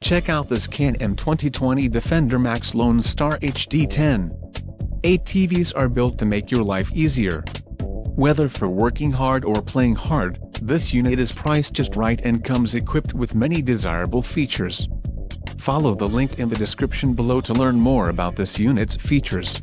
Check out this Can-Am 2020 Defender Max Lone Star HD10. ATVs are built to make your life easier. Whether for working hard or playing hard, this unit is priced just right and comes equipped with many desirable features. Follow the link in the description below to learn more about this unit's features.